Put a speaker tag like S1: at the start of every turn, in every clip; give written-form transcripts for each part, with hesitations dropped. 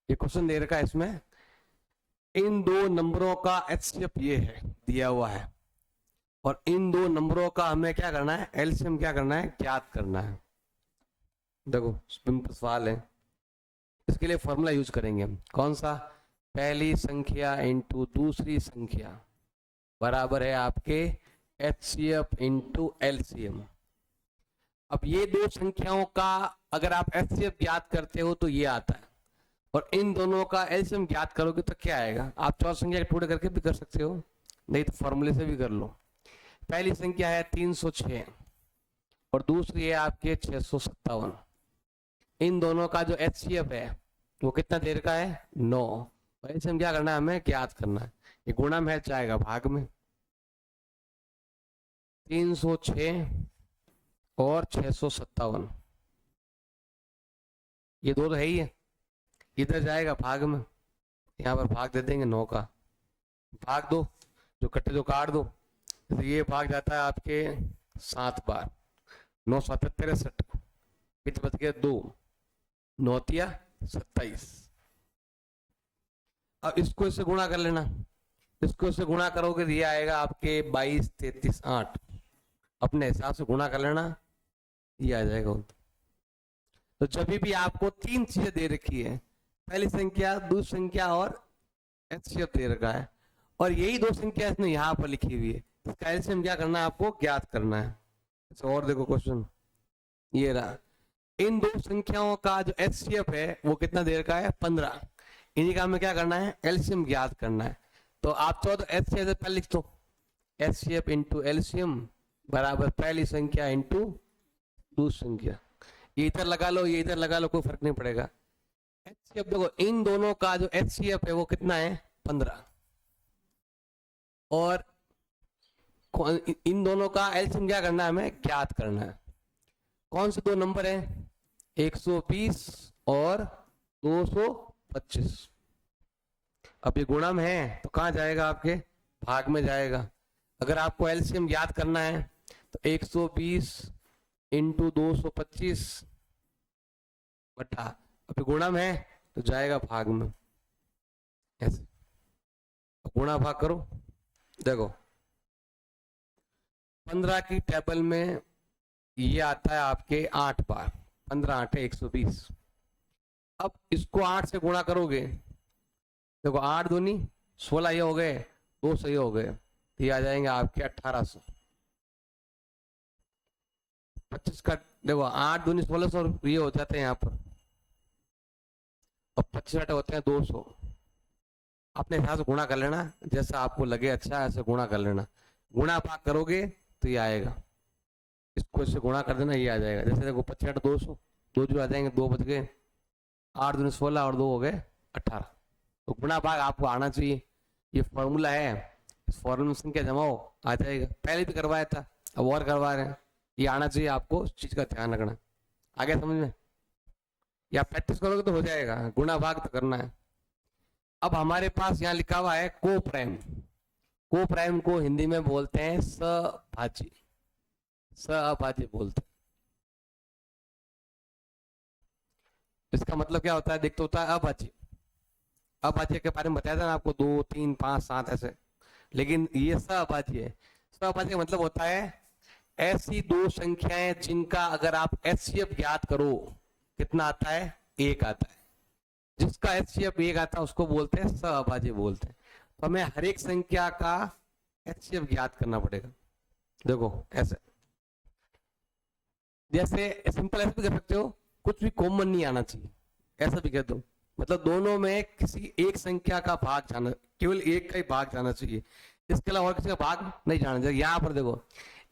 S1: ये क्वेश्चन दे रखा है, इसमें इन दो नंबरों का एचसीएफ ये है दिया हुआ है, और इन दो नंबरों का हमें क्या करना है, एलसीएम क्या करना है, ज्ञात करना है। देखो सिंपल सवाल है, इसके लिए फॉर्मूला यूज करेंगे हम। कौन सा? पहली संख्या इंटू दूसरी संख्या बराबर है आपके एचसीएफ इंटू एलसीएम। अब ये दो संख्याओं का अगर आप एचसीएफ ज्ञात करते हो तो ये आता है, और इन दोनों का एलसीएम ज्ञात करोगे तो क्या आएगा। आप चार संख्या टुकड़े करके भी कर सकते हो, नहीं तो फॉर्मूले से भी कर लो। पहली संख्या है 306 और दूसरी है आपके 657। इन दोनों का जो एचसीएफ है वो कितना देर का है, 9। एलसीएम क्या करना है, हमें ज्ञात करना है। ये गुणा में जाएगा भाग में, 306 और 657, ये दो तो है ही है, इधर जाएगा भाग में, यहाँ पर भाग दे देंगे 9 का, भाग दो, जो कट्टे जो काट दो। तो ये भाग जाता है आपके 7 बार, 9 7 63, कितने बच गए 2, 9 तिया 27। अब इसको इससे गुणा कर लेना, इसको इससे गुणा करोगे तो ये आएगा आपके 22 33 8, अपने हिसाब से गुणा कर लेना, ये आ जाएगा। तो जब भी आपको तीन चीजें दे रखी है, पहली संख्या, दूसरी संख्या और एचसीएफ दे रखा है, और यही दो संख्या इसने यहाँ पर लिखी हुई है, इसका एलसीएम क्या करना है, आपको ज्ञात करना है। और देखो क्वेश्चन ये रहा, इन दो संख्याओं का जो एचसीएफ है वो कितना देर का है, 15। इन्हीं का हमें क्या करना है, एलसीएम ज्ञात करना है। तो आप चाहो तो एचसीएफ से पहले लिख दो, एचसीएफ इंटू एलसीएम बराबर पहली संख्या इंटू दूसरी संख्या। ये इधर लगा लो, ये इधर लगा लो, कोई फर्क नहीं पड़ेगा। एचसीएफ देखो, इन दोनों का जो एचसीएफ है वो कितना है, 15, और इन दोनों का एलसीएम क्या करना है, हमें ज्ञात करना है। कौन से दो नंबर है, 120 और 225। अब ये गुणा में है तो कहां जाएगा, आपके भाग में जाएगा। अगर आपको एलसीएम ज्ञात करना है तो 120 इंटू 225 बटा, अब गुणा में है तो जाएगा भाग में, ऐसे गुणा भाग करो। देखो 15 की टेबल में ये आता है आपके 8 बार, 15 8 है 120। अब इसको 8 से गुणा करोगे, देखो 8 दूनी 16 ये हो गए, 2 सही हो गए, तो ये आ जाएंगे आपके 1800। 25 का देखो 8 दूनी 1600 ये हो जाते हैं यहाँ पर, और 25 होते हैं 200। अपने हिसाब से गुणा कर लेना, जैसा आपको लगे अच्छा ऐसे गुणा कर लेना। गुणा भाग करोगे तो ये आएगा, इसको इससे गुणा कर देना, ये आ जाएगा। जैसे देखो 25 200, 2 जो आ जाएंगे, 2 बच गए, 8 दूनी 16 और 2 हो गए 18। तो गुणा भाग आपको आना चाहिए, ये फॉर्मूला है, इस फॉर्मूला में संख्या जमाओ आ जाएगा। पहले भी करवाया था, अब और करवा रहे हैं, ये आना चाहिए आपको, इस चीज का ध्यान रखना। आगे समझ में, या प्रैक्टिस करोगे तो हो जाएगा, गुणा भाग तो करना है। अब हमारे पास यहाँ लिखा हुआ है को प्राइम। को प्राइम को हिंदी में बोलते हैं सभाज्य, सभाज्य बोलते हैं। इसका मतलब क्या होता है, देखते होता है अभाज्य। अभाज्य के बारे में बताया था ना आपको, 2 3 5 7 ऐसे, लेकिन ये सभाज्य है। सभाज्य का मतलब होता है ऐसी दो संख्याएं जिनका अगर आप एचसीएफ ज्ञात करो कितना आता है, 1 आता है। जिसका एचसीएफ 1 आता है उसको बोलते हैं सभाज्य बोलते हैं। तो हमें हर एक संख्या का एचसीएफ ज्ञात करना पड़ेगा। देखो ऐसे, जैसे सिंपल ऐसे भी कर सकते हो, कुछ भी कॉमन नहीं आना चाहिए, ऐसा भी कह दो। मतलब दोनों में किसी एक संख्या का भाग जाना, केवल एक का ही भाग जाना चाहिए, इसके अलावा और किसी का भाग नहीं जाना चाहिए। यहाँ पर देखो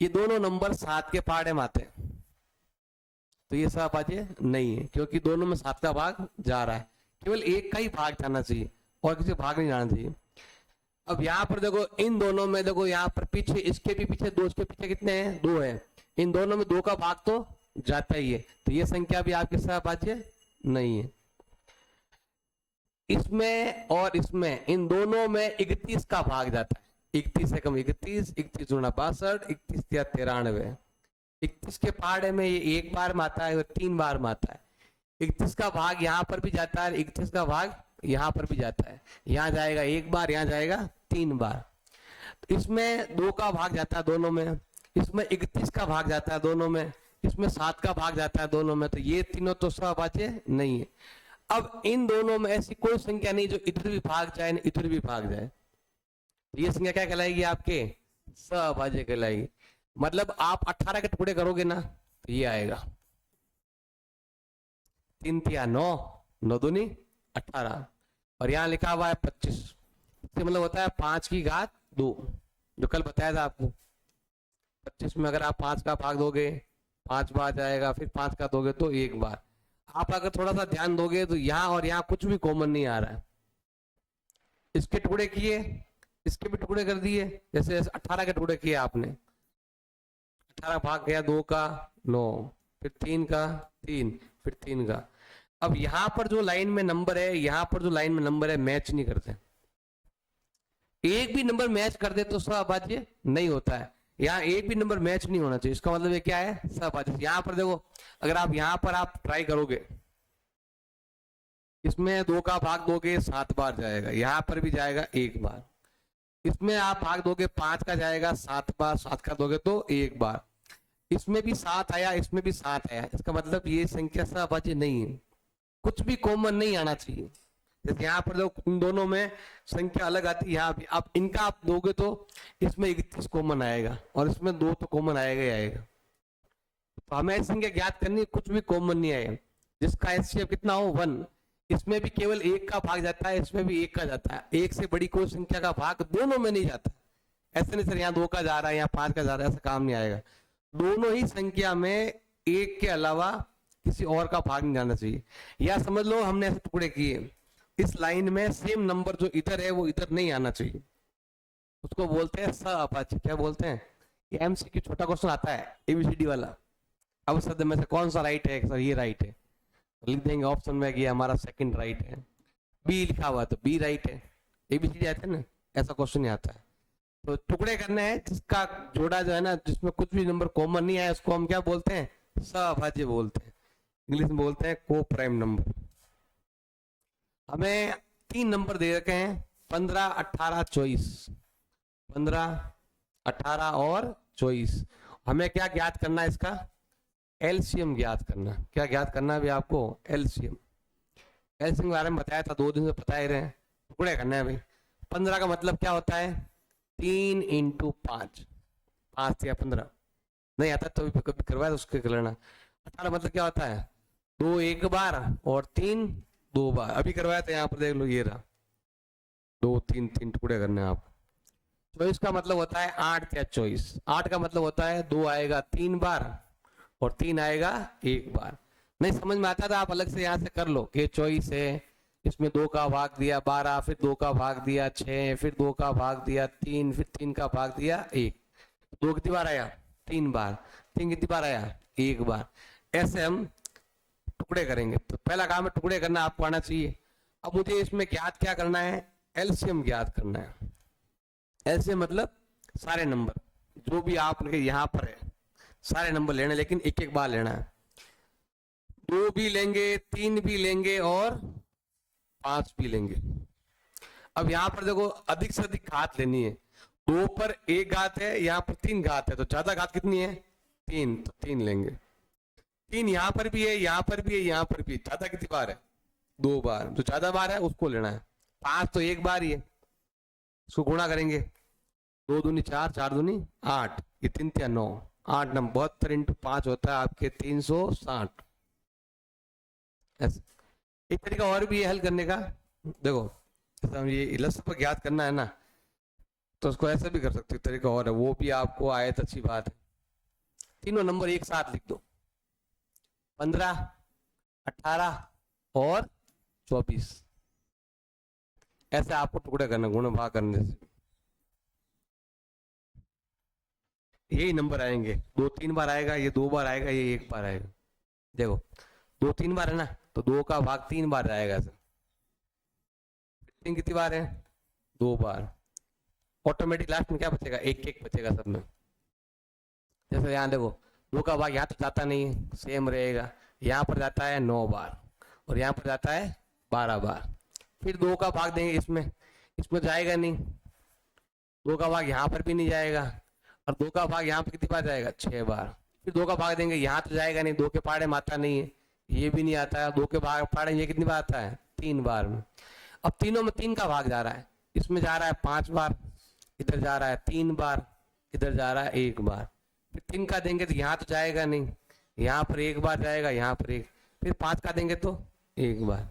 S1: ये दोनों नंबर 7 के पहाड़े में आते हैं, तो ये सभाज्य नहीं है, क्योंकि दोनों में 7 का भाग जा रहा है, केवल एक का ही भाग जाना चाहिए और किसी का भाग नहीं जाना चाहिए। अब यहाँ पर देखो इन दोनों में, देखो यहाँ पर पीछे, इसके भी पीछे 2, इसके पीछे कितने हैं, 2 है। इन दोनों में 2 का भाग तो जाता ही है, तो ये संख्या भी आपकी सभाज्य नहीं है। इसमें और इसमें, इन दोनों में 31 का भाग जाता है, 31 से कम 31, 31 गुणा 62, 31 या 93। 31 के पहाड़े में ये 1 बार में आता है और 3 बार में आता है। 31 का भाग यहाँ पर भी जाता है, 31 का भाग यहाँ पर भी जाता है, यहाँ जाएगा एक बार, यहाँ जाएगा 3 बार। तो इसमें 2 का भाग जाता है दोनों में, इसमें 31 का भाग जाता है दोनों में, इसमें 7 का भाग जाता है दोनों में, तो ये तीनों तो सहभाज्य नहीं है। अब इन दोनों में ऐसी कोई संख्या नहीं जो इधर भी भाग जाए न इधर भी भाग जाए, तो ये संख्या क्या कहलाएगी? आपके सहभाज्य कहलाएगी। मतलब आप 18 के टुकड़े करोगे ना, तो ये आएगा 3 तिया 9, 9 दूनी 18, और यहाँ लिखा हुआ है 25, इससे मतलब होता है 5 की घात 2, जो कल बताया था आपको। 25 में अगर आप 5 का भाग दोगे 5 बार जाएगा, फिर 5 का दोगे तो 1 बार। आप अगर थोड़ा सा ध्यान दोगे तो यहाँ और यहाँ कुछ भी कॉमन नहीं आ रहा है। इसके टुकड़े किए, इसके भी टुकड़े कर दिए, जैसे 18 के टुकड़े किए आपने, 18 भाग गया 2 का 9, फिर 3 का 3, फिर 3 का। अब यहां पर जो लाइन में नंबर है, यहां पर जो लाइन में नंबर है, मैच नहीं करते। एक भी नंबर मैच कर दे तो सहभाज्य नहीं होता है। यहाँ एक भी नंबर मैच नहीं होना चाहिए, इसका मतलब ये क्या है? सहभाज्य। यहां पर देखो, अगर आप यहां पर आप ट्राई करोगे, इसमें 2 का भाग दोगे 7 बार जाएगा, यहां पर भी जाएगा 1 बार। इसमें आप भाग दोगे 5 का जाएगा 7 बार, 7 का दोगे तो 1 बार। इसमें भी 7 आया, इसमें भी 7 आया, इसका मतलब ये संख्या सहभाज्य नहीं है। कुछ भी कॉमन नहीं आना चाहिए। जैसे यहाँ पर जो इन दोनों में संख्या अलग आती है, यहाँ भी आप इनका आप दोगे तो इसमें 31 कॉमन आएगा और इसमें 2 तो कॉमन आएगा ही आएगा। तो हमें ऐसी संख्या ज्ञात करनी, कुछ भी कॉमन नहीं आएगा, जिसका एचसीएफ कितना हो 1। इसमें भी केवल 1 का भाग जाता है, इसमें भी 1 का जाता है, 1 से बड़ी कोई संख्या का भाग दोनों में नहीं जाता। ऐसे नहीं सर यहाँ 2 का जा रहा है, यहाँ 5 का जा रहा है, ऐसा काम नहीं आएगा। दोनों ही संख्या में 1 के अलावा किसी और का भाग नहीं जाना चाहिए। या समझ लो हमने ऐसे टुकड़े किए, इस लाइन में सेम नंबर जो इधर है वो इधर नहीं आना चाहिए, उसको बोलते हैं सहभाज्य। क्या बोलते हैं? ये एमसीक्यू छोटा क्वेश्चन आता है एबीसीडी वाला। अब शब्द में से कौन सा राइट है? सर ये राइट है, लिख देंगे ऑप्शन में कि हमारा सेकंड राइट है। बी लिखा हुआ तो बी राइट है। एबीसीडी आता है ना, ऐसा क्वेश्चन नहीं आता है। तो टुकड़े करने हैं जिसका जोड़ा जो है ना, जिसमें कुछ भी नंबर कॉमन नहीं आया, उसको हम क्या बोलते हैं? सहभाज्य बोलते हैं। इंग्लिश में बोलते हैं को प्राइम नंबर। हमें 3 नंबर दे रखे हैं 15, 18, 24। 15, 18 और 24। हमें क्या ज्ञात करना है? इसका एलसीएम ज्ञात करना। क्या ज्ञात करना है भी आपको? एलसीएम। एलसीएम के बारे में बताया था, 2 दिन से बता ही रहे हैं। टुकड़े करना है भाई। 15 का मतलब क्या होता है? 3 × 5, 5 या 15 नहीं आता तो कभी करवाया तो उसके कर लेना। 18 मतलब क्या होता है? 2 1 बार और 3 2 बार। अभी करवाया था, यहाँ पर देख लो, ये रहा 2 3 3 टुकड़े करने हैं आप। 24 का मतलब होता है 8 या 24। 8 का मतलब होता है 2 आएगा 3 बार और 3 आएगा 1 बार। नहीं समझ में आता था आप अलग से यहाँ से कर लो कि 24 है, इसमें 2 का भाग दिया 12, फिर 2 का भाग दिया 6, फिर 2 का भाग दिया 3, फिर 3 का भाग दिया 1। 2 कितनी बार आया? 3 बार। 3 कितनी बार आया? 1 बार। ऐसे हम टुकड़े करेंगे। तो पहला काम है टुकड़े करना, आपको आना चाहिए। अब मुझे इसमें ज्ञात क्या करना है? एलसीएम ज्ञात करना है। एलसीएम मतलब सारे नंबर जो भी आपके यहाँ पर है, सारे नंबर लेने, लेकिन एक एक बार लेना है। 2 भी लेंगे, 3 भी लेंगे और 5 भी लेंगे। अब यहाँ पर देखो अधिक से अधिक घात लेनी है। 2 पर 1 घात है, यहाँ पर 3 घात है, तो ज्यादा घात कितनी है? 3, तो 3 लेंगे। 3 यहाँ पर भी है, यहाँ पर भी है, यहाँ पर भी। ज्यादा कितनी बार है? 2 बार। जो ज्यादा बार है उसको लेना है। 5 तो 1 बार ही है, इसको गुणा करेंगे। 2 दूनी 4, 4 दूनी 8, ये 3 या 9, 8 नंबर 72 × 5 होता है आपके 360। ऐसे एक तरीका और भी है हल करने का। देखो हम ये इलस पर ज्ञात करना है ना, तो उसको ऐसे भी कर सकते हो। तरीका और है, वो भी आपको आए तो अच्छी बात है। तीनों नंबर एक साथ लिख दो, 15, 18 और 24। ऐसे आपको टुकड़े करना, गुणा भाग करने से यही नंबर आएंगे। 2 3 बार आएगा, ये 2 बार आएगा, ये 1 बार आएगा। देखो 2 3 बार है ना, तो 2 का भाग 3 बार आएगा। 3 कितनी बार है? 2 बार। ऑटोमेटिक लास्ट में क्या बचेगा? 1 1 बचेगा सब में। जैसे यहाँ देखो 2 का भाग यहाँ तो जाता नहीं है, सेम रहेगा। यहाँ पर जाता है 9 बार और यहाँ पर जाता है 12 बार। फिर 2 का भाग देंगे इसमें, इसमें जाएगा नहीं, 2 का भाग यहाँ पर भी नहीं जाएगा, और 2 का भाग यहाँ पर कितनी बार जाएगा, 6 बार। फिर 2 का भाग देंगे, यहाँ तो जाएगा नहीं, 2 के पहाड़े में आता नहीं है, ये भी नहीं आता है, 2 के भाग पहाड़े ये कितनी बार आता है, 3 बार में। अब तीनों में 3 का भाग जा रहा है, इसमें जा रहा है 5 बार, इधर जा रहा है 3 बार, इधर जा रहा है 1 बार। फिर 3 का देंगे तो यहाँ तो जाएगा नहीं, यहाँ पर 1 बार जाएगा, यहाँ पर 1, फिर 5 का देंगे तो 1 बार।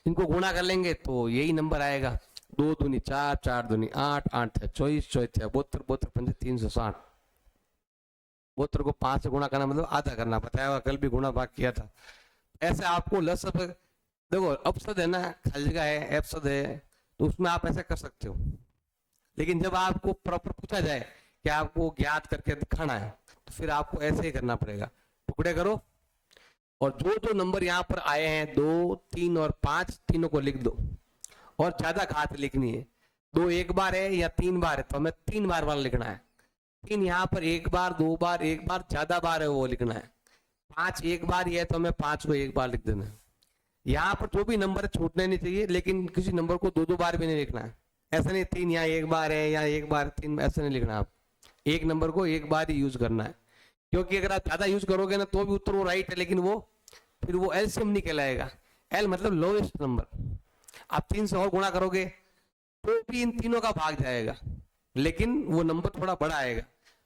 S1: इनको गुणा कर लेंगे तो यही नंबर आएगा, 2 दूनी 4, 4 दूनी 8, 8 है 24, 24 है 72, 72 पंजे 360। 72 को 5 से गुणा करना मतलब आधा करना, बताया हुआ कल भी गुणा भाग किया था। ऐसे आपको लसब, देखो अपसद है ना, खाली जगह है, एपसद है, तो उसमें आप ऐसे कर सकते हो। लेकिन जब आपको प्रॉपर पूछा जाए कि आपको ज्ञात करके दिखाना है, तो फिर आपको ऐसे ही करना पड़ेगा, टुकड़े करो और जो जो नंबर यहाँ पर आए हैं 2, 3 और 5, तीनों को लिख दो, और ज्यादा घात लिखनी है। 2 1 बार है या 3 बार है तो हमें 3 बार वाला लिखना है। 3 यहाँ पर 1 बार, 2 बार, 1 बार, ज्यादा बार है वो लिखना है। 5 1 बार ही है तो हमें 5 को 1 बार लिख देना है। यहाँ पर जो भी नंबर छूटने नहीं चाहिए, लेकिन किसी नंबर को 2 2 बार भी नहीं लिखना है। ऐसा नहीं 3 यहाँ 1 बार है या 1 बार 3, ऐसा नहीं लिखना। आप एक नंबर को 1 बार ही यूज करना है, क्योंकि अगर आप ज्यादा यूज करोगे ना तो भी उत्तर वो राइट है, लेकिन वो फिर वो एलसीएम नहीं कहलाएगा। एल मतलब लोएस्ट नंबर। आप 3 से और गुणा करोगे तो भी इन तीनों का भाग जाएगा, लेकिन वो नंबर थोड़ा बड़ा आएगा।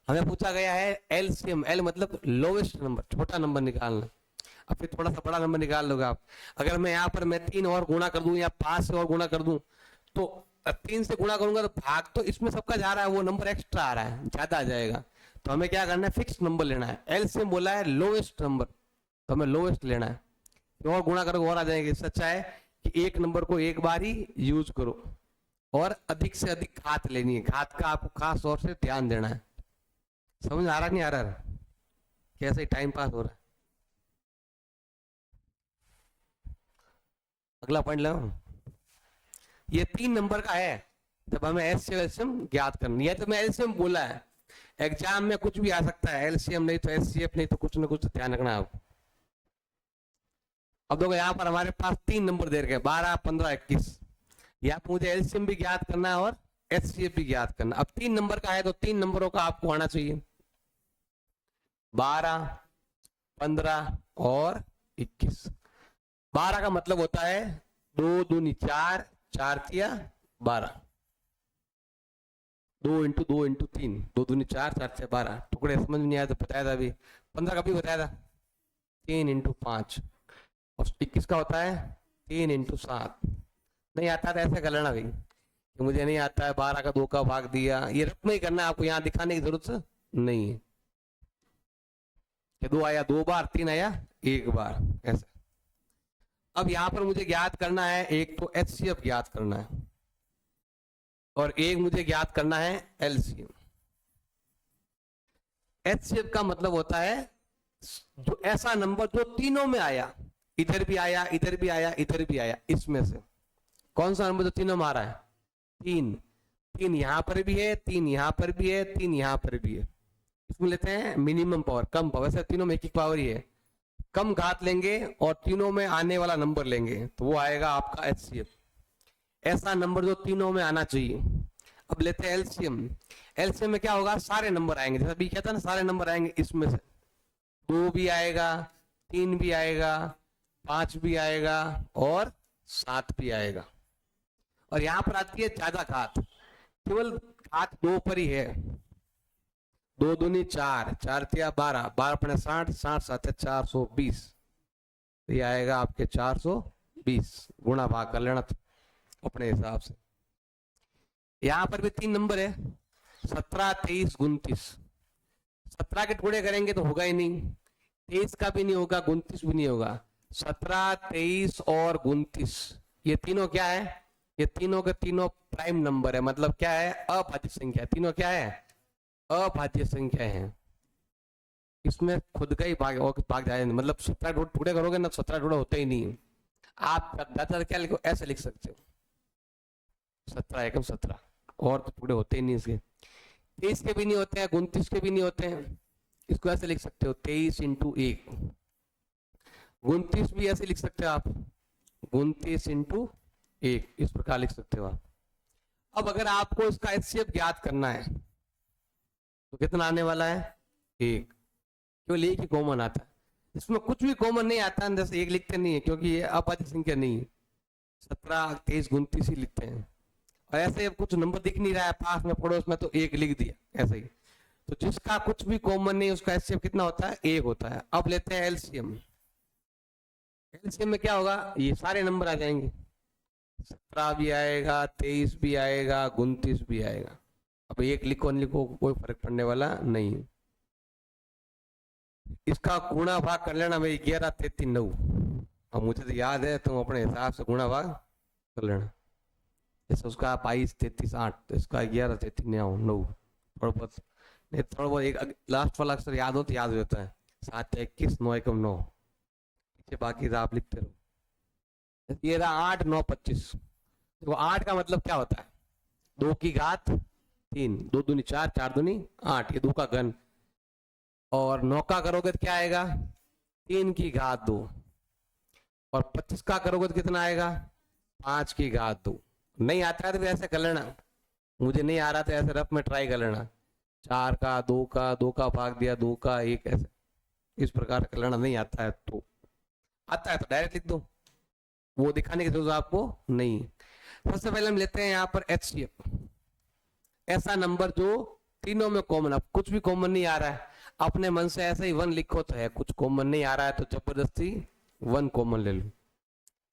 S1: हमें पूछा गया है एलसीएम, एल मतलब लोएस्ट नंबर, छोटा नंबर निकालना। अब फिर थोड़ा सा बड़ा नंबर निकाल लोगे आप। अगर मैं यहाँ पर मैं 3 और गुणा कर दूं या 5 से और गुणा कर दूं, तो 3 से गुणा करूंगा तो भाग तो इसमें सबका जा रहा है, वो नंबर एक्स्ट्रा आ रहा है, ज्यादा आ जाएगा। तो हमें क्या करना है, फिक्स नंबर लेना है। एलसीएम बोला है लोएस्ट नंबर, तो हमें लोएस्ट लेना है। और गुणा करोगे और आ जाएंगे। इससे अच्छा है कि एक नंबर को 1 बार ही यूज करो और अधिक से अधिक घात लेनी है। घात का आपको खास तौर से ध्यान देना है। समझ आ रहा नहीं आ रहा, कैसे टाइम पास हो रहा है। अगला पॉइंट लो, ये 3 नंबर का है। जब हमें एलसीएम ज्ञात करनी है, तो मैं एलसीएम बोला है, एग्जाम में कुछ भी आ सकता है, एलसीएम नहीं तो एचसीएफ नहीं तो कुछ ना कुछ ध्यान रखना है आपको। अब देखो यहाँ पर हमारे पास 3 नंबर दे रखे हैं, 12, 15, 21। यहाँ पर मुझे एलसीएम भी ज्ञात करना है और एचसीएफ भी ज्ञात करना। अब 3 नंबर का है तो 3 नंबरों का आपको आना चाहिए, 12, 15 और 21। 12 का मतलब होता है 2 दूनी 4, 4 तिया 12, 2 इंटू 2 इंटू 3, 2 दूनी 4, 4 तिया 12। टुकड़े समझ में नहीं आया तो बताया था अभी। 15 का भी बताया था, 3 इंटू 5। और 21 का होता है 3 इंटू 7। नहीं आता था ऐसे कर लेना भाई कि मुझे नहीं आता है, 12 का 2 का भाग दिया, ये रफ में ही करना है आपको, यहाँ दिखाने की जरूरत नहीं है। 2 आया 2 बार, 3 आया 1 बार, ऐसे। अब यहां पर मुझे ज्ञात करना है, एक तो एचसीएफ ज्ञात करना है और एक मुझे ज्ञात करना है एलसीएम। एचसीएफ का मतलब होता है जो ऐसा नंबर जो तीनों में आया, इधर भी आया, इधर भी आया, इधर भी आया, इसमें से कौन सा नंबर जो तीनों में आ रहा है, 3। 3 यहां पर भी है, 3 यहां पर भी है, 3 यहां पर भी है। इसमें लेते हैं मिनिमम पावर, कम पावर। वैसे तीनों में एक पावर ही है, कम घात लेंगे और तीनों में आने वाला नंबर लेंगे तो वो आएगा आपका एचसीएफ। ऐसा नंबर जो तीनों में आना चाहिए। अब लेते हैं एलसीएम। एलसीएम में क्या होगा, सारे नंबर आएंगे, जैसा अभी कहता ना सारे नंबर आएंगे, इसमें से 2 भी आएगा, 3 भी आएगा, 5 भी आएगा और 7 भी आएगा। और यहां पर आती है ज्यादा घात, केवल घात 2 पर ही है। 2 दूनी 4, 4 तिया 12, 12 पड़े 60, 60 7 420। ये आएगा आपके 420। गुणा भाग कर लेना अपने हिसाब से। यहां पर भी 3 नंबर है, 17, 23, 29। 17 के टुकड़े करेंगे तो होगा ही नहीं, 23 का भी नहीं होगा, 29 भी नहीं होगा। 17, 23 और 29 ये तीनों क्या है, ये तीनों के तीनों प्राइम नंबर है। मतलब क्या है, अभाज्य संख्या। तीनों क्या है, अभाज्य संख्या है। इसमें खुद का ही भाग जाए, मतलब 17 टुकड़े करोगे ना, 17 टुकड़े होते ही नहीं। आप ज्यादातर क्या लिखो, ऐसे लिख सकते हो 17 एकम 17, और तो टुकड़े होते ही नहीं इसके। 23 के भी नहीं होते हैं, 29 के भी नहीं होते हैं। इसको ऐसे लिख सकते हो 23 इंटू 1। 29 भी ऐसे लिख सकते हो आप, 29 इंटू एक, इस प्रकार लिख सकते हो आप। अब अगर आपको इसका एचसीएफ ज्ञात करना है तो कितना आने वाला है, एक, केवल एक ही कॉमन आता है। इसमें कुछ भी कॉमन नहीं आता है, जैसे एक लिखते नहीं है क्योंकि ये अभाज्य संख्या नहीं है, 17, 23, 29 ही लिखते हैं। और ऐसे कुछ नंबर दिख नहीं रहा है पास में पड़ोस में तो एक लिख दिया ऐसे ही। तो जिसका कुछ भी कॉमन नहीं उसका एचसीएफ कितना होता है, एक होता है। अब लेते हैं एलसीएम। एलसीएम में क्या होगा, ये सारे नंबर आ जाएंगे, 17 भी आएगा, 23 भी आएगा, 29 भी आएगा। अब एक लिखो नहीं लिखो कोई फर्क पड़ने वाला नहीं है। इसका गुणा भाग कर लेना भाई, 11, 33, 9। अब मुझे तो याद है, तुम अपने हिसाब से गुणा भाग कर लेना। जैसे उसका 22, 33, 8, तो इसका 11, 33, 9। थोड़ा बहुत नहीं, थोड़ा बहुत एक लास्ट वाला अक्षर याद हो तो याद हो जाता है। 7, 21, 9, 1, 9, पीछे बाकी आप लिखते रहो। 13, 8, 9, 25। देखो 8 का मतलब क्या होता है, 2 की घात 3, 2 दूनी 4, 4 दूनी 8, ये 2 का घन। और 9 का करोगे तो क्या आएगा, 3 की घात 2। और 25 का करोगे तो कितना आएगा, 5 की घात 2। नहीं आता है तो ऐसे कर लेना, मुझे नहीं आ रहा था ऐसे रफ में ट्राई कर लेना। 4 का 2 का 2 का भाग दिया 2 का 1, ऐसे इस प्रकार कर लेना। नहीं आता है तो, आता है तो डायरेक्ट लिख दो, वो दिखाने की जरूरत आपको नहीं। सबसे पहले हम लेते हैं यहाँ पर एचसीएफ, ऐसा नंबर जो तीनों में कॉमन। अब कुछ भी कॉमन नहीं आ रहा है, अपने मन से ऐसे ही 1 लिखो तो है, कुछ कॉमन नहीं आ रहा है तो जबरदस्ती 1 कॉमन ले लो।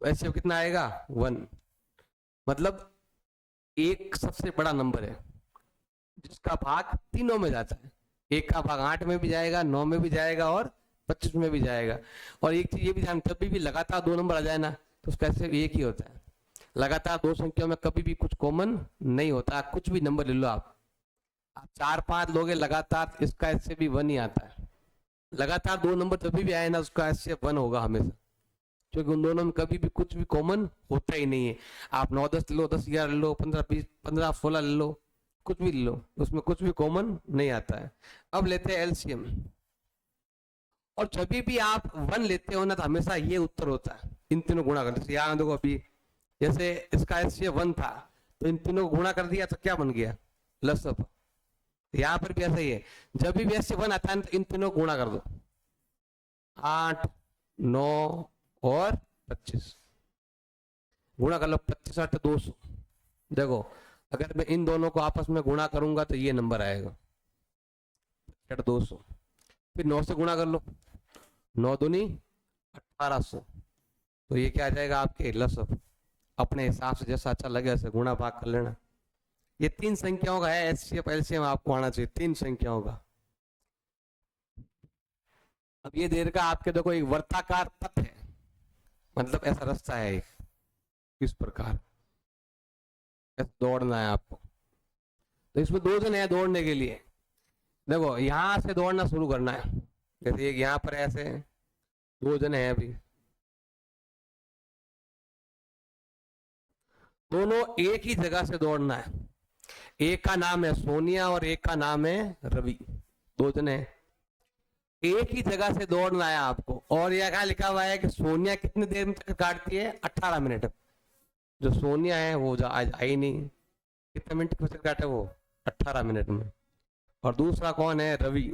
S1: एचसीएफ कितना आएगा, 1। मतलब एक सबसे बड़ा नंबर है जिसका भाग तीनों में जाता है। एक का भाग 8 में भी जाएगा, 9 में भी जाएगा और 25 में भी जाएगा। और एक चीज ये भी ध्यान, कभी भी लगातार 2 नंबर आ जाए ना तो उसका एचसीएफ एक ही होता है। लगातार 2 संख्याओं में कभी भी कुछ कॉमन नहीं होता। कुछ भी नंबर ले लो आप 4, 5 लोगे लगातार, इसका एचसीएफ भी 1 ही आता है। लगातार 2 नंबर जब भी आए ना उसका एचसीएफ 1 होगा हमेशा, क्योंकि उन दोनों में कभी भी कुछ भी कॉमन होता ही नहीं है। आप 9, 10 ले लो, 10, 11 ले लो, 15, 20, 15, 16 ले लो, कुछ भी ले लो, उसमें कुछ भी कॉमन नहीं आता है। अब लेते हैं एलसीएम। और जब भी आप 1 लेते हो ना तो हमेशा ये उत्तर होता है, इन तीनों गुणा कर। जैसे यहाँ देखो अभी, जैसे इसका एचसीएफ 1 था तो इन तीनों को गुणा कर दिया तो क्या बन गया, लसअप। यहाँ पर भी ऐसा ही है, जब भी एचसीएफ 1 आता है तो इन तीनों को गुणा कर दो, 8, 9 और 25 गुणा कर लो। 25, 8, 200। देखो अगर मैं इन दोनों को आपस में गुणा करूंगा तो ये नंबर आएगा 200। फिर 9 से गुणा कर लो, 9 दूनी 1800। तो ये क्या आ जाएगा आपके लसअप। अपने हिसाब से जैसा अच्छा लगे ऐसे गुणा भाग कर लेना। ये 3 संख्याओं का है एचसीएफ एलसीएम, आपको आना चाहिए 3 संख्याओं का। अब ये देर का आपके देखो एक वर्ताकार पथ है, मतलब ऐसा रास्ता है एक, इस प्रकार दौड़ना है आपको। तो इसमें 2 जन है दौड़ने के लिए। देखो यहां से दौड़ना शुरू करना है, जैसे एक यहाँ पर ऐसे 2 जन है, अभी दोनों एक ही जगह से दौड़ना है। एक का नाम है सोनिया और एक का नाम है रवि, 2 जन है, एक ही जगह से दौड़ना है आपको। और यह क्या लिखा हुआ है कि सोनिया कितनी देर में चक्कर काटती है, 18 मिनट। जो सोनिया है वो आज आई नहीं, कितने मिनट में चक्कर काटे वो, 18 मिनट में। और दूसरा कौन है, रवि,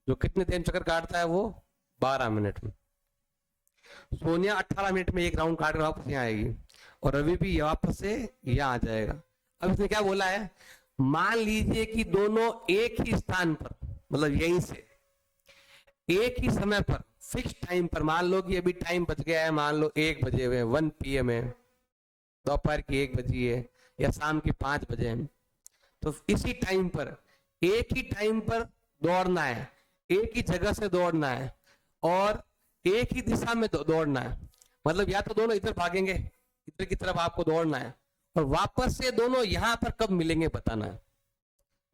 S1: जो कितने देर में चक्कर काटता है वो 12 मिनट में। सोनिया 18 मिनट में एक राउंड काट कर वापस यहाँ आएगी और रवि भी वापस से यहाँ आ जाएगा। अब इसने क्या बोला है, मान लीजिए कि दोनों एक ही स्थान पर, मतलब यहीं से एक ही समय पर फिक्स टाइम पर, मान लो कि अभी टाइम बच गया है, मान लो 1 बजे हुए, 1 PM है, दोपहर की 1 बजी है या शाम की 5 बजे है। तो इसी टाइम पर एक ही टाइम पर दौड़ना है, एक ही जगह से दौड़ना है और एक ही दिशा में दौड़ना है। मतलब या तो दोनों इधर भागेंगे, इधर की तरफ आपको दौड़ना है, और वापस से दोनों यहां पर कब मिलेंगे बताना है।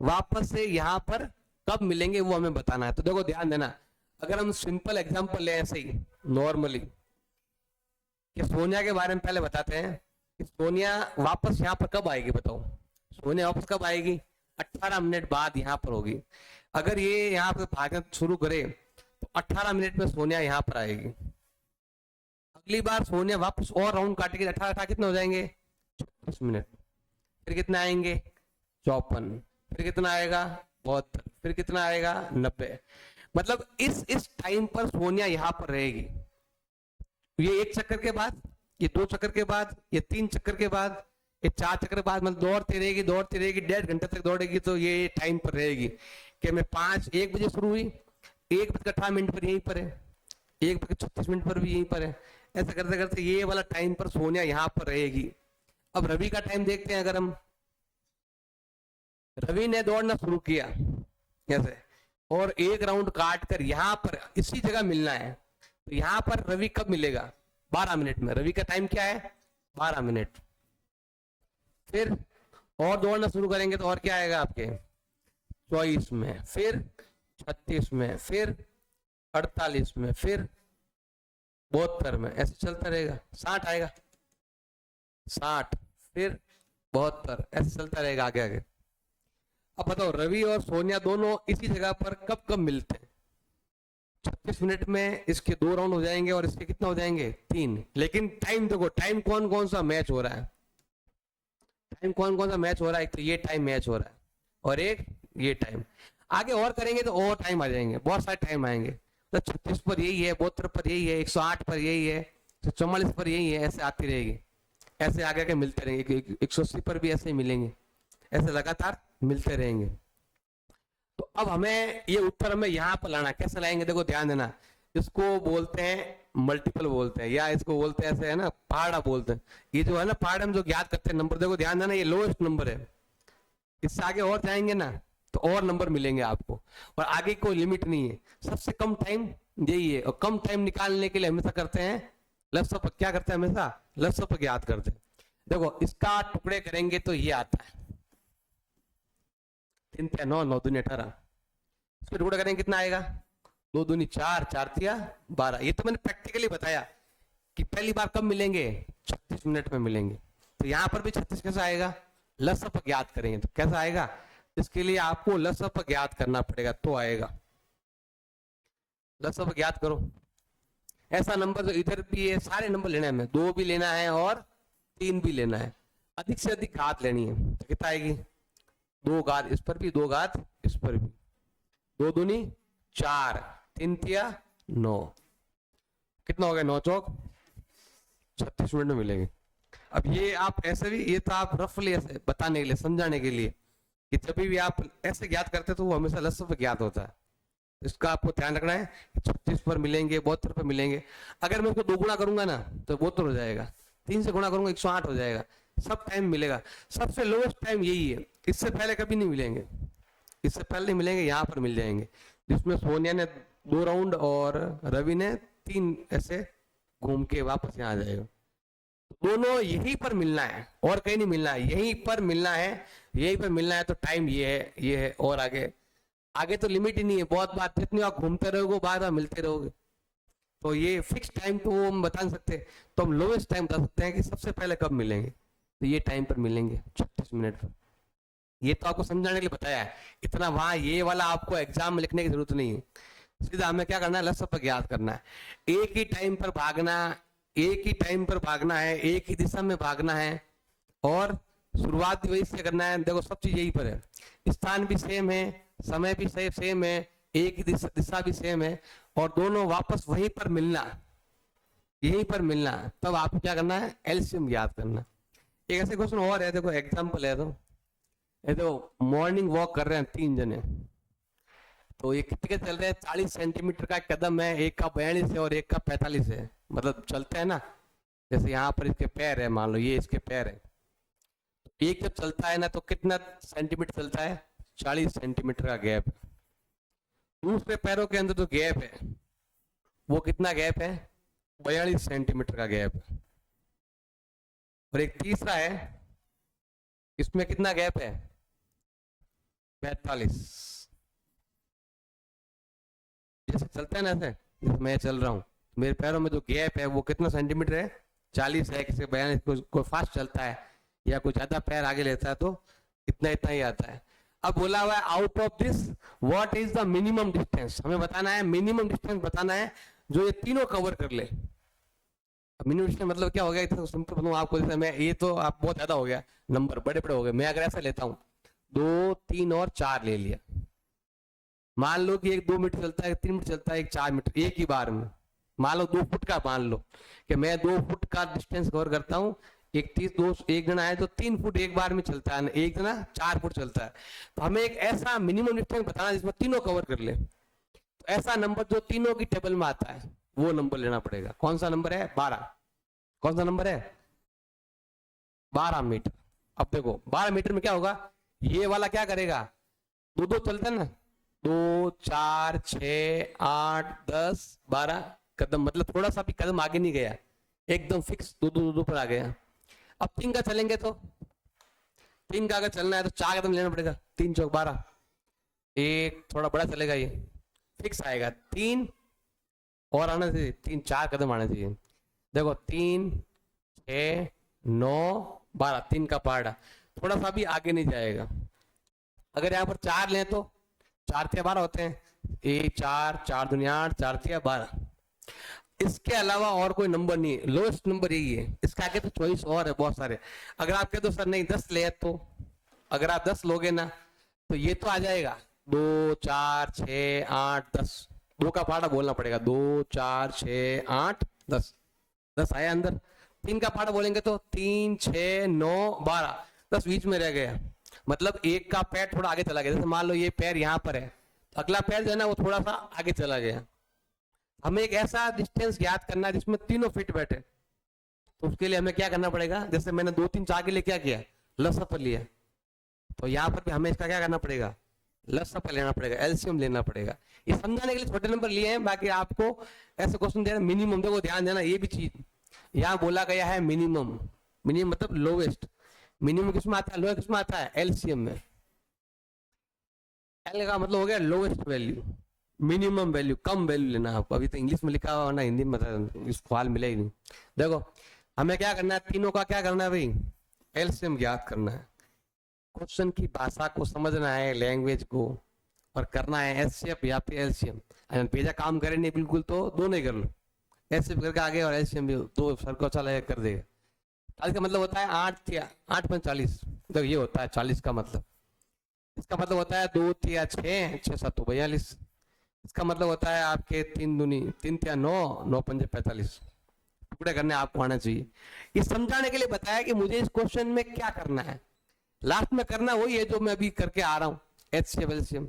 S1: वापस से यहां पर कब मिलेंगे वो हमें बताना है। तो देखो ध्यान देना, अगर हम सिंपल एग्जांपल ले ऐसे ही नॉर्मली, कि सोनिया के बारे में पहले बताते हैं कि सोनिया वापस यहाँ पर कब आएगी, बताओ सोनिया वापस कब आएगी, 18 मिनट बाद यहाँ पर होगी। अगर ये यहाँ पर भागना शुरू करे तो 18 मिनट में सोनिया यहाँ पर आएगी। अगली बार सोनिया वापस और राउंड काटेगी, 18 कितने हो जाएंगे, 36 मिनट। फिर कितना आएंगे 54, फिर कितना आएगा 72, फिर कितना आएगा 90। मतलब इस टाइम पर सोनिया यहां पर रहेगी। ये एक चक्कर के बाद, ये दो चक्कर के बाद, ये तीन चक्कर के बाद, ये चार चक्कर के बाद, मतलब दौड़ती रहेगी 1.5 घंटे तक दौड़ेगी। तो ये टाइम पर रहेगी कि मैं 1 बजे शुरू हुई, 1:18 पर यहीं पर है, 1:36 पर भी यहीं पर है। ऐसा करते करते ये वाला टाइम पर सोनिया यहां पर रहेगी। अब रवि का टाइम देखते हैं। अगर हम, रवि ने दौड़ना शुरू किया कैसे, और एक राउंड काट कर यहां पर इसी जगह मिलना है, तो यहां पर रवि कब मिलेगा 12 मिनट में। रवि का टाइम क्या है 12 मिनट। फिर और दौड़ना शुरू करेंगे तो और क्या आएगा आपके 24 में, फिर 36 में, फिर 48 में, फिर 72 में, ऐसे चलता रहेगा। 60 आएगा, 60, फिर 72, ऐसे चलता रहेगा आगे आगे। अब बताओ रवि और सोनिया दोनों इसी जगह पर कब कब मिलते हैं। 36 मिनट में इसके 2 राउंड हो जाएंगे और इसके कितना हो जाएंगे 3। लेकिन टाइम देखो, टाइम कौन कौन सा मैच हो रहा है, टाइम कौन कौन सा मैच हो रहा है। एक तो ये टाइम मैच हो रहा है और एक ये टाइम। आगे और करेंगे तो और टाइम आ जाएंगे, बहुत सारे टाइम आएंगे। तो 36 पर यही है, 72 पर यही है, 108 पर यही है, 44 पर यही है, ऐसे आती रहेगी। ऐसे आगे आगे मिलते रहेंगे। 180 पर भी ऐसे ही मिलेंगे, ऐसे लगातार मिलते रहेंगे। तो अब हमें ये उत्तर हमें यहाँ पर लाना, कैसे लाएंगे देखो ध्यान देना। इसको बोलते हैं मल्टीपल बोलते हैं, या इसको बोलते हैं ऐसे है ना पहाड़ा बोलते हैं। ये जो है ना पहाड़, हम जो ज्ञात करते हैं नंबर, देखो ध्यान देना, ये लोएस्ट नंबर है। इससे आगे और जाएंगे ना तो और नंबर मिलेंगे आपको, और आगे कोई लिमिट नहीं है। सबसे कम टाइम यही है, और कम टाइम निकालने के लिए हमेशा करते हैं लसप। क्या करते हैं हमेशा लसप याद करते हैं। देखो इसका टुकड़े करेंगे तो ये आता है 3 × 9, 9 दूनी 18। इसको टुकड़ा करेंगे कितना आएगा 2 दूनी 4, 4 तिया 12। ये तो मैंने प्रैक्टिकली बताया कि पहली बार कब मिलेंगे 36 मिनट में मिलेंगे। तो यहां पर भी 36 कैसा आएगा, लसप ज्ञात करेंगे तो कैसा आएगा। इसके लिए आपको लसप ज्ञात करना पड़ेगा तो आएगा। लसप ज्ञात करो। ऐसा नंबर जो इधर भी है, सारे नंबर लेना है हमें, 2 भी लेना है और 3 भी लेना है। अधिक से अधिक घात लेनी है तो कितना आएगी 2 घात इस पर भी, 2 घात इस पर भी, 2 दूनी 4, 3 तिया 9। कितना हो गया 9 चौक 36 मिनट में मिलेंगे। अब ये आप ऐसे भी, ये तो आप रफली ऐसे बताने के लिए, समझाने के लिए कि जब भी आप ऐसे ज्ञात करते तो वो हमेशा लसप ज्ञात होता है। इसका आपको ध्यान रखना है। 36 पर मिलेंगे, 72 पर मिलेंगे। अगर मैं उसको 2 गुना करूंगा ना तो 72 हो जाएगा, 3 से गुना करूंगा 108 हो जाएगा। सब टाइम मिलेगा। सबसे लोएस्ट टाइम यही है, इससे पहले कभी नहीं मिलेंगे, इससे पहले नहीं मिलेंगे, यहाँ पर मिल जाएंगे। जिसमें सोनिया ने 2 राउंड और रवि ने 3 ऐसे घूम के वापस यहाँ आ जाएगा। दोनों यहीं पर मिलना है और कहीं नहीं मिलना है, यहीं पर मिलना है, यहीं पर मिलना है। तो टाइम ये है, ये है, और आगे आगे तो लिमिट ही नहीं है। बहुत बार जितनी आप घूमते रहोगे बार बार मिलते रहोगे। तो ये फिक्स टाइम तो हम बता नहीं सकते, तो हम लोएस्ट टाइम बता सकते हैं कि सबसे पहले कब मिलेंगे। तो ये टाइम पर मिलेंगे 36 मिनट पर। ये तो आपको समझाने के लिए बताया है। इतना वहां ये वाला आपको एग्जाम में लिखने की जरूरत नहीं है। सीधा हमें क्या करना है लसप ज्ञात करना है। एक ही टाइम पर भागना, एक ही टाइम पर भागना है, एक ही दिशा में भागना है, और शुरुआत भी वही से करना है। देखो सब चीज यही पर है, स्थान भी सेम है, समय भी सेम है, एक ही दिशा भी सेम है, और दोनों वापस वहीं पर मिलना, यहीं पर मिलना। तब आपको क्या करना है एलसीएम ज्ञात करना। एक ऐसे क्वेश्चन और है, देखो एग्जाम्पल है। तो ये तो मॉर्निंग वॉक कर रहे हैं 3 जने, तो ये कितने चल रहे हैं 40 सेंटीमीटर का कदम है, एक का 42 है और एक का 45 है। मतलब चलते हैं ना, जैसे यहाँ पर इसके पैर है, मान लो ये इसके पैर है। एक जब चलता है ना तो कितना सेंटीमीटर चलता है 40 सेंटीमीटर का गैप है। दूसरे पैरों के अंदर जो गैप है वो कितना गैप है 42 सेंटीमीटर का गैप है। और एक तीसरा है, इसमें कितना गैप है 45। जैसे चलता है ना, ऐसे मैं चल रहा हूं, मेरे पैरों में जो गैप है वो कितना सेंटीमीटर है 40 है। किसी 42, कोई फास्ट चलता है या कोई ज्यादा पैर आगे लेता है तो इतना इतना ही आता है। अब बोला हुआ है out of this what is the minimum distance. हमें बताना है मिनिमम डिस्टेंस बताना है जो ये तीनों कवर कर ले। मिनिमम डिस्टेंस मतलब क्या हो गया, इतना सिंपल बताऊं आपको, जैसे मैं ये तो आप बहुत ज्यादा हो गया, नंबर बड़े बड़े हो गए, मैं अगर ऐसा लेता हूँ 2 3 और 4 ले लिया, मान लो कि एक 2 मीटर चलता है, 3 मीटर चलता है, एक 4 मीटर एक ही बार में, मान लो 2 फुट का, मान लो कि मैं 2 फुट का डिस्टेंस कवर करता हूँ, एक 30 एक जना है तो 3 फुट एक बार में चलता है, एक जना 4 फुट चलता है, तो हमें एक ऐसा मिनिमम डिस्टेंस बताना जिसमें तीनों कवर कर ले, तो ऐसा नंबर जो तीनों की टेबल में आता है वो नंबर लेना पड़ेगा। कौन सा नंबर है? 12। कौन सा नंबर है? 12 मीटर। अब देखो 12 मीटर में क्या होगा, ये वाला क्या करेगा, दो दो चलता है ना, 2 4 6 8 10 12 कदम, मतलब थोड़ा सा भी कदम आगे नहीं गया, एकदम फिक्स दो पर आ गया। अब 3 का चलेंगे तो 3 का अगर चलना है तो 4 कदम लेना पड़ेगा, 3 चौक 12, एक थोड़ा बड़ा चलेगा, ये फिक्स आएगा, 3 और आना चाहिए, 3 4 कदम आना चाहिए। देखो 3 6 9 12, 3 का पार्ट थोड़ा सा भी आगे नहीं जाएगा। अगर यहाँ पर 4 लें तो 4 3 12 होते हैं, 1 4 4 दूनी 8 4 3 12, इसके अलावा और कोई नंबर नहीं है, लोएस्ट नंबर यही है, इसके आगे तो चॉइस और है बहुत सारे। अगर आप कह दो सर नहीं 10 ले, तो अगर आप 10 लोगे ना तो ये तो आ जाएगा 2 4 6 8 10, 2 का पार्ट बोलना पड़ेगा, 2 4 6 8 10, 10 आया अंदर। 3 का पार्ट बोलेंगे तो 3 6 9 12, 10 बीच में रह गया, मतलब एक का पैर थोड़ा आगे चला गया, जैसे मान लो ये पैर यहाँ पर है तो अगला पैर जो है ना वो थोड़ा सा आगे चला गया। हमें एक ऐसा डिस्टेंस याद करना है जिसमें तीनों फिट बैठे, तो उसके लिए हमें क्या करना पड़ेगा, जैसे मैंने 2 3 4 के लिए क्या किया, लसअप लिया, तो यहाँ पर भी हमें इसका क्या करना पड़ेगा, लसअप लेना पड़ेगा, एलसीएम लेना पड़ेगा। ये समझाने के लिए छोटे नंबर लिए हैं, बाकी आपको ऐसे क्वेश्चन दे रहे हैं मिनिमम, देखो ध्यान देना ये भी चीज यहाँ बोला गया है मिनिमम, मिनिमम मतलब लोवेस्ट, मिनिमम किसमें आता है, लोएस्ट किसमें आता है, एलसीएम में। एल का मतलब हो गया लोएस्ट वैल्यू, मिनिमम वैल्यू, कम वैल्यू लेना है आपको, अभी तो इंग्लिश में लिखा हुआ ना हिंदी में इस सवाल मिले ही नहीं। देखो हमें क्या करना है, तीनों का क्या करना है भाई, एलसीएम ज्ञात करना है, क्वेश्चन की भाषा को समझना है, लैंग्वेज को, और करना है एचसीएफ या फिर एलसीएम। अगर भेजा काम करे नहीं बिल्कुल तो दोनों ही कर लो, एचसीएफ करके आगे और एलसीएम भी दो सर को चला कर देगा। 40 का मतलब होता है 8 5 40, तो ये होता है 40 का मतलब, इसका मतलब होता है 2 3 6 6 7 42, इसका मतलब होता है आपके 3 दूनी 3 3 9 9 5 45 टुकड़े करने आपको आना चाहिए। ये समझाने के लिए बताया कि मुझे इस क्वेश्चन में क्या करना है, लास्ट में करना वही है जो मैं अभी करके आ रहा हूँ, एचसीएफ एलसीएम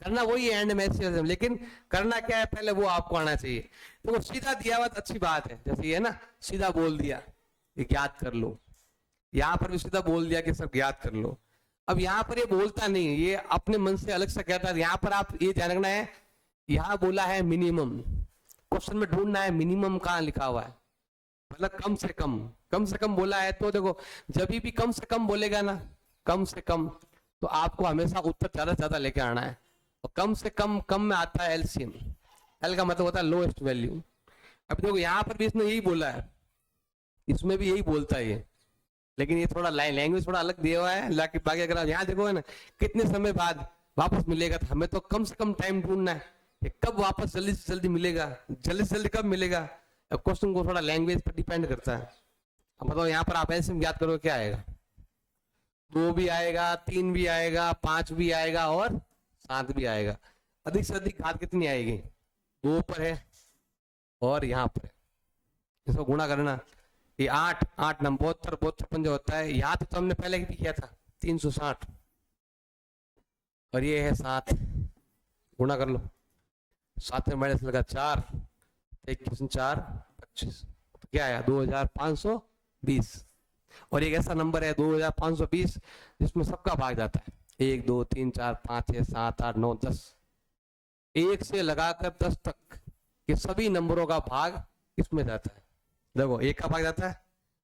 S1: करना वही है, एंड में एचसीएफ एलसीएम, लेकिन करना क्या है पहले वो आपको आना चाहिए। तो वो सीधा दिया हुआ तो अच्छी बात है, जैसे ये ना सीधा बोल दिया ये ज्ञात कर लो, यहाँ पर भी सीधा बोल दिया कि सब ज्ञात कर लो। अब यहाँ पर ये बोलता नहीं, ये अपने मन से अलग से कहता है, यहाँ पर आप ये ध्यान रखना है, यहाँ बोला है मिनिमम, क्वेश्चन में ढूंढना है मिनिमम कहाँ लिखा हुआ है, मतलब कम से कम बोला है, तो देखो जब भी कम से कम बोलेगा ना, कम से कम, तो आपको हमेशा उत्तर ज्यादा से ज्यादा लेके आना है, और कम से कम में आता है एलसीएम, एल का मतलब होता है लोएस्ट वैल्यू। अब देखो यहाँ पर भी इसने यही बोला है, इसमें भी यही बोलता है ये, लेकिन ये थोड़ा लैंग्वेज थोड़ा अलग दिया हुआ है, लेकिन बाकी अगर आप यहाँ देखो है ना कितने समय बाद वापस मिलेगा, तो हमें तो कम से कम टाइम ढूंढना है, कब वापस जल्दी से जल्दी मिलेगा, जल्दी से जल्दी कब मिलेगा, क्वेश्चन को थोड़ा लैंग्वेज पर डिपेंड करता है। अब बताओ यहाँ पर आप ऐसे याद करो क्या आएगा, 2 भी आएगा, 3 भी आएगा, 5 भी आएगा और 7 भी आएगा। अधिक से अधिक घात कितनी आएगी, 2 पर है और यहाँ पर है, इसको गुणा करना, ये 8 नंबर 72 पंजे होता है, यहाँ तो हमने पहले भी किया था 360, और ये है 7, गुणा कर लो, 7 में माइनस लगा 4, 21 4 25, तो क्या आया 2520, और एक ऐसा नंबर है 2520 जिसमें सबका भाग जाता है, 1 2 3 4 5 6 7 8 9 10, 1 से लगाकर 10 तक के सभी नंबरों का भाग इसमें जाता है। देखो 1 का भाग जाता है,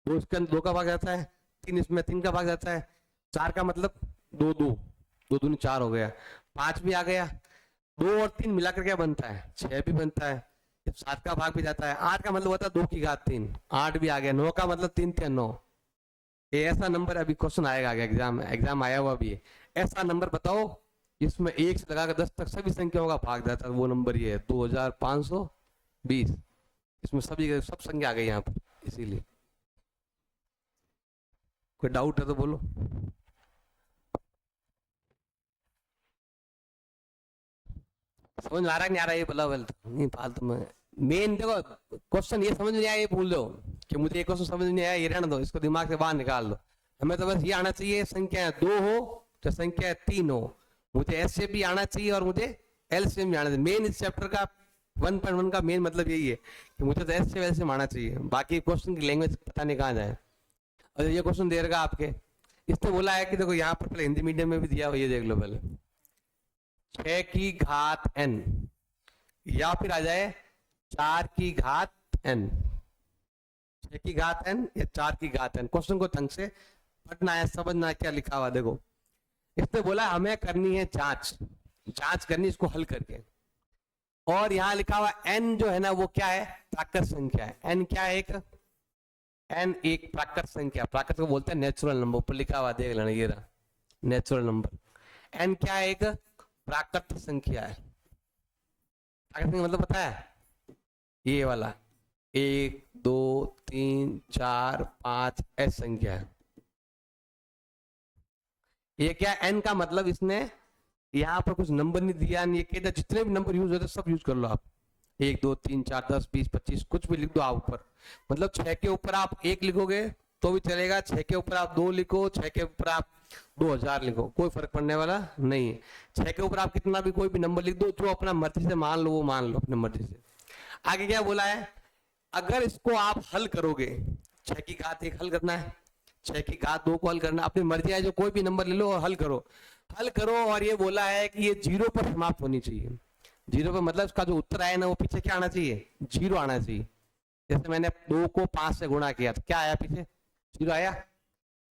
S1: 2 इसके अंदर 2 का भाग जाता है, 3 इसमें 3 का भाग जाता है, 4 का मतलब 2 2 2 दूनी 4 हो गया, 5 भी आ गया, 2 और 3 मिलाकर क्या बनता है 6 भी बनता है, 7 का भाग भी जाता है, 8 का मतलब होता है 2 की घात 3, 8 भी आ गया, 9 का मतलब 3 3 9। ये ऐसा नंबर अभी क्वेश्चन आएगा आगे एग्जाम आया हुआ भी है, ऐसा नंबर बताओ जिसमें 1 से लगाकर 10 तक सभी संख्याओं का भाग जाता है, वो नंबर ये है 2520। इसमें सब संख्या आ गई यहाँ पर, इसीलिए। कोई डाउट है तो बोलो। समझ में आ रहा है नहीं आ रहा, ये बोला बोल नहीं फालतू में। मेन देखो क्वेश्चन ये समझ नहीं आया, ये भूल दो कि मुझे ये क्वेश्चन समझ नहीं आया, ये रहने दो, इसको दिमाग से बाहर निकाल दो। हमें तो बस ये आना चाहिए संख्या 2 हो तो संख्या 3 हो, मुझे एस भी आना चाहिए और मुझे एलसीएम भी आना चाहिए। मेन इस चैप्टर का 1.1 का मेन मतलब यही है कि मुझे तो एलसीएम आना चाहिए, बाकी क्वेश्चन की लैंग्वेज पता नहीं कहाँ जाए। और ये क्वेश्चन दे रहा आपके, इसने बोला है कि देखो यहाँ पर पहले हिंदी मीडियम में भी दिया हुआ, ये देख लो पहले 6 की घात n, या फिर आ जाए 4 की घात n, 6 की घात n या 4 की घात n। क्वेश्चन को ढंग से पढ़ना है, समझना है क्या लिखा हुआ। देखो इसने बोला हमें करनी है जांच करनी इसको हल करके, और यहाँ लिखा हुआ n जो है ना वो क्या है, प्राकृत संख्या है। n क्या है, n एक प्राकृत संख्या, प्राकृत को बोलते हैं नेचुरल नंबर, ऊपर लिखा हुआ देख लेना, ये रहा नेचुरल नंबर। n क्या है, एक प्राकृत संख्या है। प्राकृत संख्या मतलब पता है, ये वाला 1 2 3 4 5 ऐसी संख्या है। ये क्या n का मतलब, इसने यहाँ पर कुछ नंबर नहीं दिया, ये कहता जितने भी नंबर यूज होते सब यूज कर लो आप, 1 2 3 4 10 20 25 कुछ भी लिख दो आप ऊपर। मतलब 6 के ऊपर आप 1 लिखोगे तो भी चलेगा, 6 के ऊपर आप 2 लिखो, 6 के ऊपर आप 2000 लिखो, कोई फर्क पड़ने वाला नहीं है। 6 के ऊपर आप कितना भी कोई भी नंबर लिख दो, जो अपना मर्जी से मान लो वो मान लो अपनी मर्जी से। आगे क्या बोला है, अगर इसको आप हल करोगे, 6 की घात 1 हल करना है, 6 की घात 2 को हल करना, अपनी मर्जी है, जो कोई भी नंबर ले लो और हल करो। और ये बोला है कि ये 0 पर समाप्त होनी चाहिए। 0 पर मतलब इसका जो उत्तर आया ना वो पीछे क्या आना चाहिए, 0 आना चाहिए। जैसे मैंने 2 को 5 से गुणा किया तो क्या आया पीछे, 0 आया।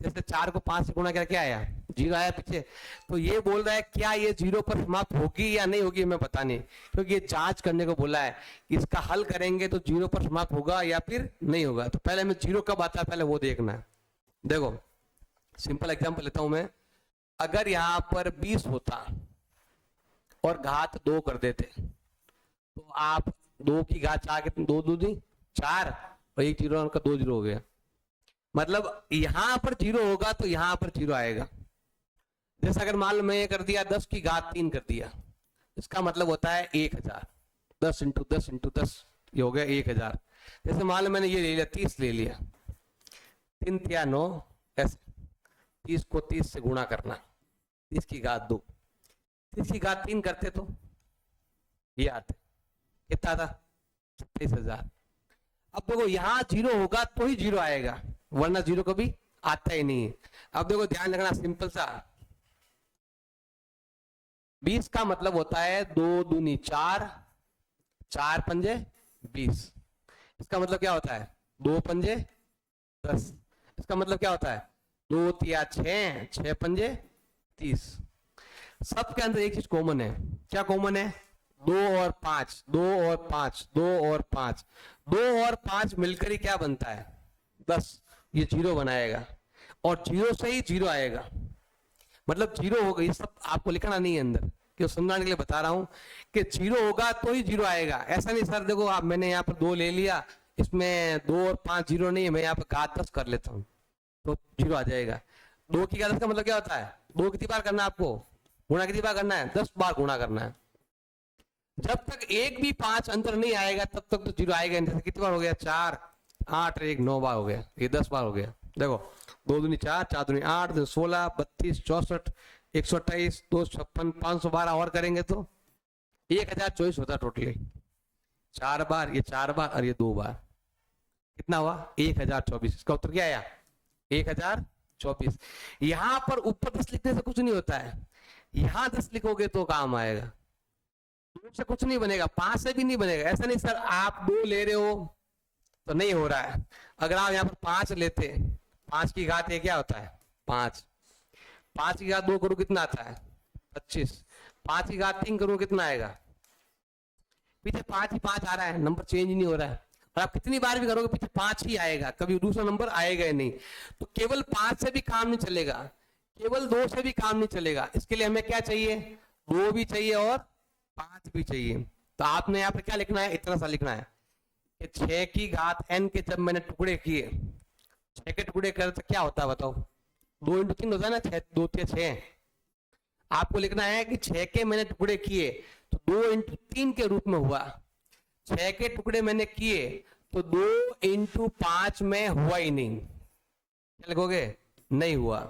S1: जैसे 4 को 5 से गुणा किया क्या आया, 0 आया पीछे। तो ये बोल रहा है क्या ये 0 पर समाप्त होगी या नहीं होगी, हमें पता नहीं, क्योंकि ये जांच करने को बोला है कि इसका हल करेंगे तो 0 पर समाप्त होगा या फिर नहीं होगा। तो पहले हमें 0 कब आता है पहले वो देखना है। देखो सिंपल एग्जांपल लेता हूं मैं, अगर यहां पर 20 होता और घात 2 कर देते तो आप 2 की घात 4 कितनी, 2 दूनी 4 और 1 0 का 2 0 हो गया। मतलब यहां पर 0 होगा तो यहां पर 0 आएगा। जैसे अगर मान लो मैं ये कर दिया 10 की घात 3 कर दिया, इसका मतलब होता है 1000, 10 इंटू 10 इंटू 10 ये हो गया 1000। जैसे मान लो मैंने ये ले लिया 30 ले लिया, 3 3 9 ऐसे, 30 को 30 से गुणा करना, 30 की घात 2, 30 की घात 3 करते तो ये आते, कितना था 26,000। अब देखो यहाँ 0 होगा तो ही 0 आएगा, वरना 0 कभी आता ही नहीं है। अब देखो ध्यान रखना, सिंपल सा 20 का मतलब होता है 2 दूनी 4, 4 पंजे 20। इसका मतलब क्या होता है 2 पंजे 10। इसका मतलब क्या होता है 2 तिया 6, 6 पंजे 30। सबके अंदर एक चीज कॉमन है, क्या कॉमन है, 2 और 5, 2 और 5, 2 और 5, 2 और 5 मिलकर ही क्या बनता है 10। ये 0 बनाएगा और 0 से ही 0 आएगा, मतलब 0 होगा। ये सब आपको लिखना नहीं है अंदर, क्यों समझाने के लिए बता रहा हूं कि 0 होगा तो ही 0 आएगा। ऐसा नहीं सर देखो आप मैंने यहाँ पर 2 ले लिया, इसमें 2 और 5 0 नहीं है, मैं यहाँ पर घात 10 कर लेता हूँ तो 0 आ जाएगा। 2 की घात 10 का मतलब क्या होता है, 2 कितनी बार करना है आपको, गुणा कितनी बार करना है, 10 बार गुणा करना है। जब तक एक भी 5 अंतर नहीं आएगा तब तक तो 0 आएगा। जैसे कितनी बार हो गया 4 8 1 9 बार हो गया, ये 10 बार हो गया। देखो 2 दूनी 4, 4 दूनी 8, 16 32 64 128 256 512 और करेंगे तो 1024 होता टोटली। 4 बार, ये 4 बार और ये 2 बार, कितना हुआ 1024। इसका उत्तर क्या आया 1024। यहां पर ऊपर 10 लिखने से कुछ नहीं होता है, यहां 10 लिखोगे तो काम आएगा, 2 से कुछ नहीं बनेगा, 5 से भी नहीं बनेगा। ऐसा नहीं सर आप 2 ले रहे हो तो नहीं हो रहा है। अगर आप यहाँ पर 5 लेते, 5 की घात ये क्या होता है 5, 5 की घात 2 करो कितना आता है 25, 5 की घात 3 करो कितना आएगा, पीछे 5 ही 5 आ रहा है, नंबर चेंज नहीं हो रहा है। और आप कितनी बार भी करोगे पीछे 5 ही आएगा, कभी दूसरा नंबर आएगा ही नहीं। तो केवल 5 से भी काम नहीं चलेगा, केवल 2 से भी काम नहीं चलेगा। इसके लिए हमें क्या चाहिए, 2 भी चाहिए और 5 भी चाहिए। तो आपने यहाँ पर क्या लिखना है, इतना सा लिखना है कि 6 की घात n के जब मैंने टुकड़े किए, 6 के टुकड़े करे तो क्या होता है बताओ? 2 इंटू 3 होता है ना, 6 2 6। आपको लिखना है कि 6 के मैंने टुकड़े किए तो 2 इंटू 3 के रूप में हुआ। 6 के टुकड़े मैंने किए तो 2 इंटू 5 में हुआ ही नहीं। क्या लिखोगे? नहीं हुआ।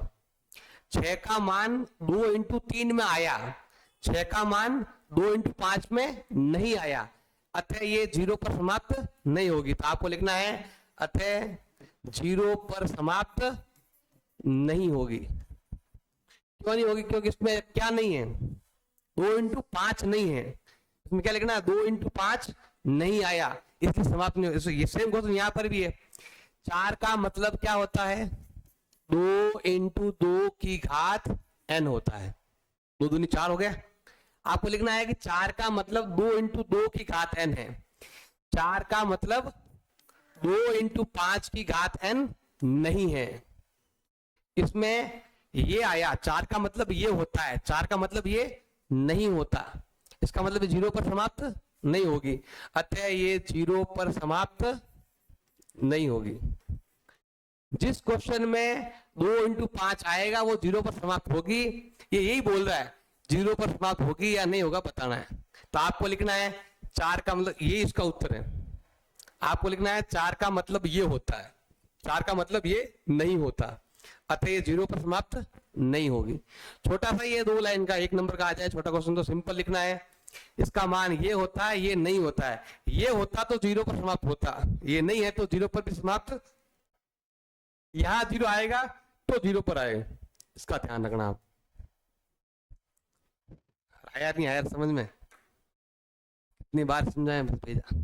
S1: 6 का मान 2 इंटू 3 में आया, 6 का मान 2 इंटू 5 में नहीं आया, अतः ये 0 पर समाप्त नहीं होगी। तो आपको लिखना है अतः 0 पर समाप्त नहीं होगी। क्यों नहीं होगी? क्योंकि इसमें क्या नहीं है? 2 इंटू 5 नहीं है। इसमें क्या लिखना है? 2 इंटू 5 नहीं आया, इसलिए समाप्त नहीं होगी। ये सेम क्वेश्चन यहां पर भी है। 4 का मतलब क्या होता है? 2 इंटू 2 की घात n होता है। 2 दूनी 4 हो गया। आपको लिखना है कि 4 का मतलब 2 इंटू 2 की घात n है। 4 का मतलब 2 इंटू 5 की घात n नहीं है। इसमें ये आया, 4 का मतलब ये होता है, 4 का मतलब ये नहीं होता। इसका मतलब 0 पर समाप्त नहीं होगी, अतः ये 0 पर समाप्त नहीं होगी। जिस क्वेश्चन में 2 इंटू 5 आएगा वो 0 पर समाप्त होगी। ये यही बोल रहा है 0 पर समाप्त होगी या नहीं होगा बताना है। तो आपको लिखना है 4 का मतलब ये, इसका उत्तर है। आपको लिखना है 4 का मतलब ये होता है, 4 का मतलब ये नहीं होता, अतः ये 0 पर समाप्त नहीं होगी। छोटा सा ये 2 लाइन का 1 नंबर का आ जाए छोटा क्वेश्चन तो सिंपल लिखना है, इसका मान ये होता है, ये नहीं होता है। ये होता तो 0 पर समाप्त होता, ये नहीं है तो 0 पर भी समाप्त। यहां 0 आएगा तो 0 पर आएगा, इसका ध्यान रखना आप। आया नहीं आया समझ में? कितनी बार समझाएं, बस भेजा।